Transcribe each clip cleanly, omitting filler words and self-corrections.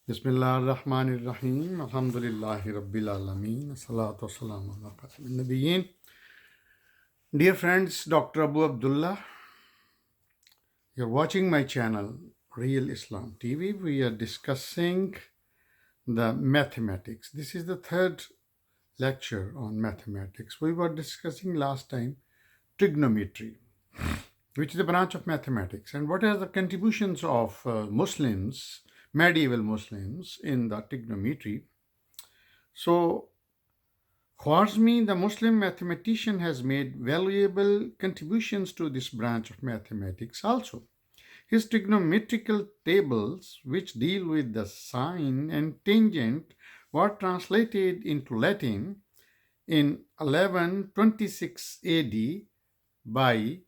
Bismillah ar-Rahman ar-Rahim. Alhamdulillahi Rabbil Alameen. Salatu wassalamu ala Qasim al-Nabiyyin. Dear friends, Dr. Abu Abdullah, you're watching my channel, Real Islam TV. We are discussing the mathematics. This is the third lecture on mathematics. We were discussing last time trigonometry, which is a branch of mathematics, and what are the contributions of Muslims, medieval Muslims, in the trigonometry. So, Khwarizmi, the Muslim mathematician, has made valuable contributions to this branch of mathematics also. His trigonometrical tables, which deal with the sine and tangent, were translated into Latin in 1126 AD by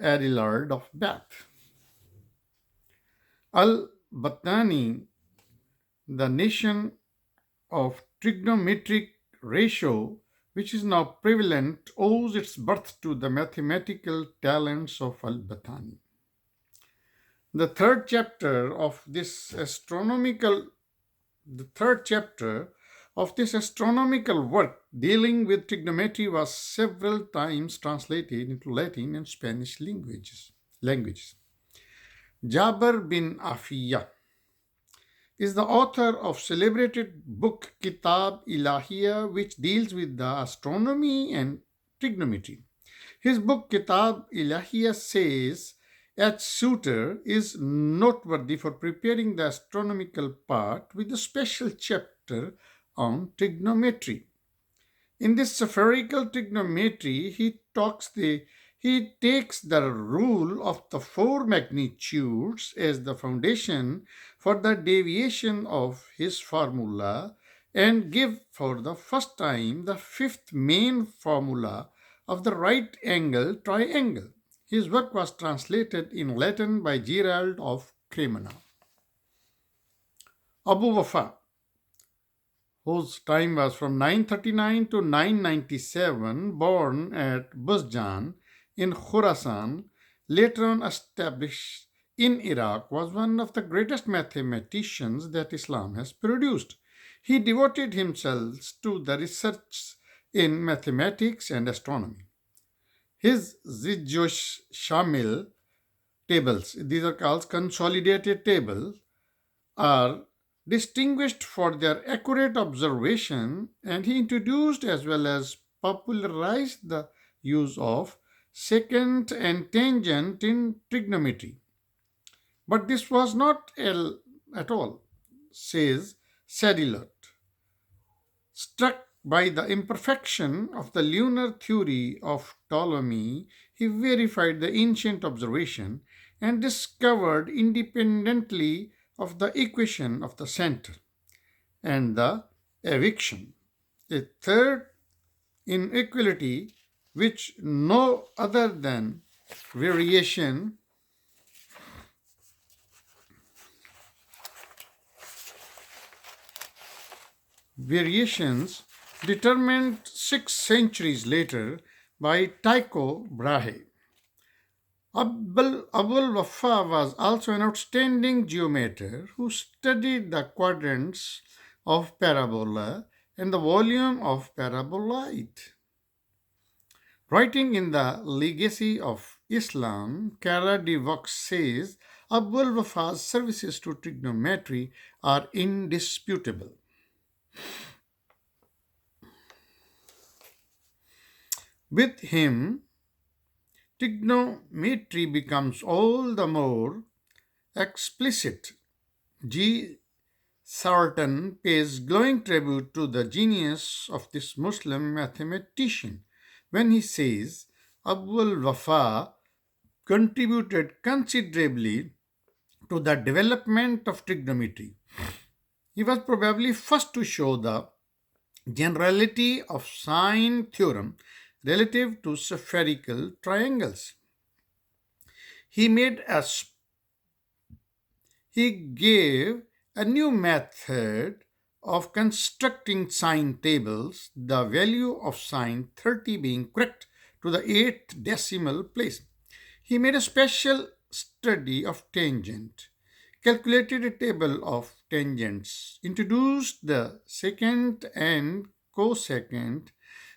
Adelard of Bath. Al-Battani, the nation of trigonometric ratio, which is now prevalent, owes its birth to the mathematical talents of Al-Battani. The third chapter of this astronomical work dealing with trigonometry was several times translated into Latin and Spanish languages. Jabir bin Afiyah is the author of celebrated book Kitab Ilahiyya, which deals with the astronomy and trigonometry. His book Kitab Ilahiyya says H. Suter is noteworthy for preparing the astronomical part with a special chapter on trigonometry. In this spherical trigonometry, he takes the rule of the four magnitudes as the foundation for the deviation of his formula and give for the first time the fifth main formula of the right angle triangle. His work was translated in Latin by Gerald of Cremona. Abu Wafa, whose time was from 939 to 997, born at Buzjan in Khurasan, later on established in Iraq, was one of the greatest mathematicians that Islam has produced. He devoted himself to the research in mathematics and astronomy. His Zijjosh Shamil tables, these are called consolidated tables, are distinguished for their accurate observation, and he introduced as well as popularized the use of secant and tangent in trigonometry. But this was not at all, says Sadilert. Struck by the imperfection of the lunar theory of Ptolemy, he verified the ancient observation and discovered independently of the equation of the center and the eviction. A third inequality which no other than variation variations determined 6 centuries later by Tycho Brahe. Abul Wafa was also an outstanding geometer who studied the quadrants of parabola and the volume of paraboloid. Writing in the Legacy of Islam, Kara de Vox says Abul Wafa's services to trigonometry are indisputable. With him, trigonometry becomes all the more explicit. G. Sarton pays glowing tribute to the genius of this Muslim mathematician when he says Abul Wafa contributed considerably to the development of trigonometry. He was probably first to show the generality of sine theorem relative to spherical triangles. He gave a new method of constructing sine tables, the value of sine 30 being correct to the 8th decimal place. He made a special study of tangent, calculated a table of tangents, introduced the secant and cosecant,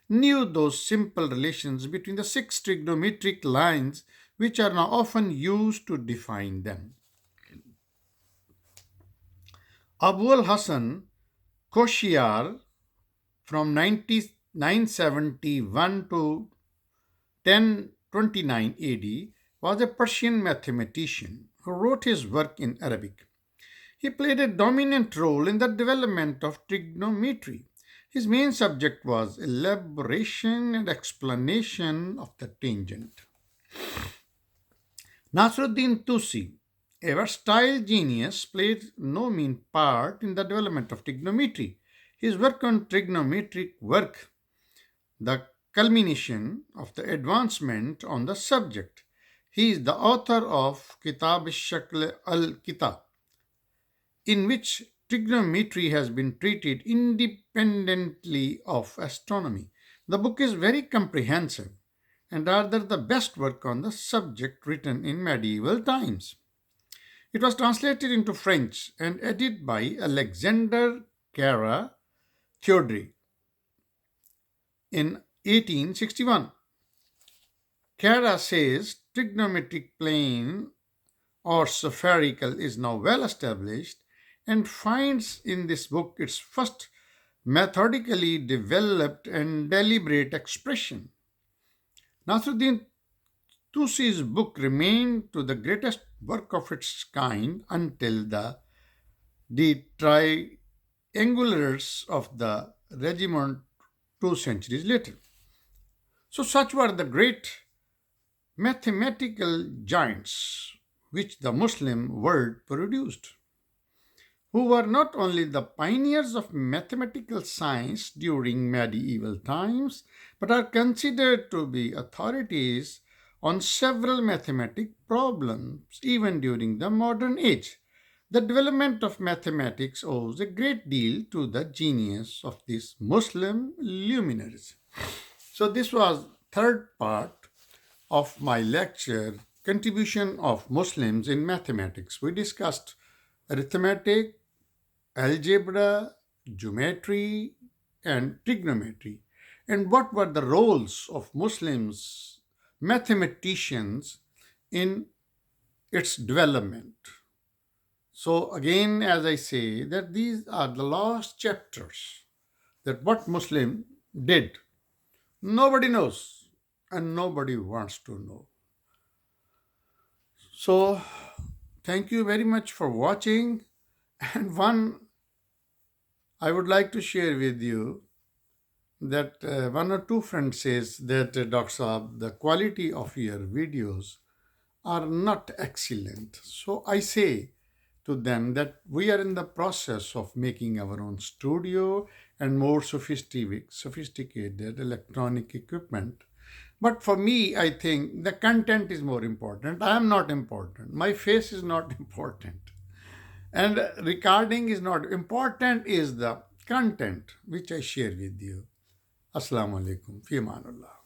knew those simple relations between the six trigonometric lines which are now often used to define them. Abu al Hasan Koshiyar from 971 to 1029 AD was a Persian mathematician who wrote his work in Arabic. He played a dominant role in the development of trigonometry. His main subject was elaboration and explanation of the tangent. Nasruddin Tusi, a versatile genius, played no mean part in the development of trigonometry. His work on trigonometric work, the culmination of the advancement on the subject. He is the author of Kitab al-Shakl al-Kitab, in which trigonometry has been treated independently of astronomy. The book is very comprehensive and rather the best work on the subject written in medieval times. It was translated into French and edited by Alexander Cara Theodore in 1861. Cara says trigonometric plane or spherical is now well established and finds in this book its first methodically developed and deliberate expression. Nasruddin Tusi's book remained to the greatest work of its kind until the triangulars of the regiment 2 centuries later. So, such were the great mathematical giants which the Muslim world produced, who were not only the pioneers of mathematical science during medieval times, but are considered to be authorities on several mathematic problems even during the modern age. The development of mathematics owes a great deal to the genius of these Muslim luminaries. So this was third part of my lecture, Contribution of Muslims in Mathematics. We discussed arithmetic, algebra, geometry, and trigonometry, and what were the roles of Muslims, mathematicians, in its development. So, again, as I say, that these are the last chapters, that what Muslim did, nobody knows and nobody wants to know. So, thank you very much for watching. And one I would like to share with you that one or two friends says that Dr. Saab, the quality of your videos are not excellent. So I say to them that we are in the process of making our own studio and more sophisticated electronic equipment. But for me, I think the content is more important. I am not important. My face is not important. And recording is not important, is the content which I share with you. Assalamu alaikum. Fi amanullah.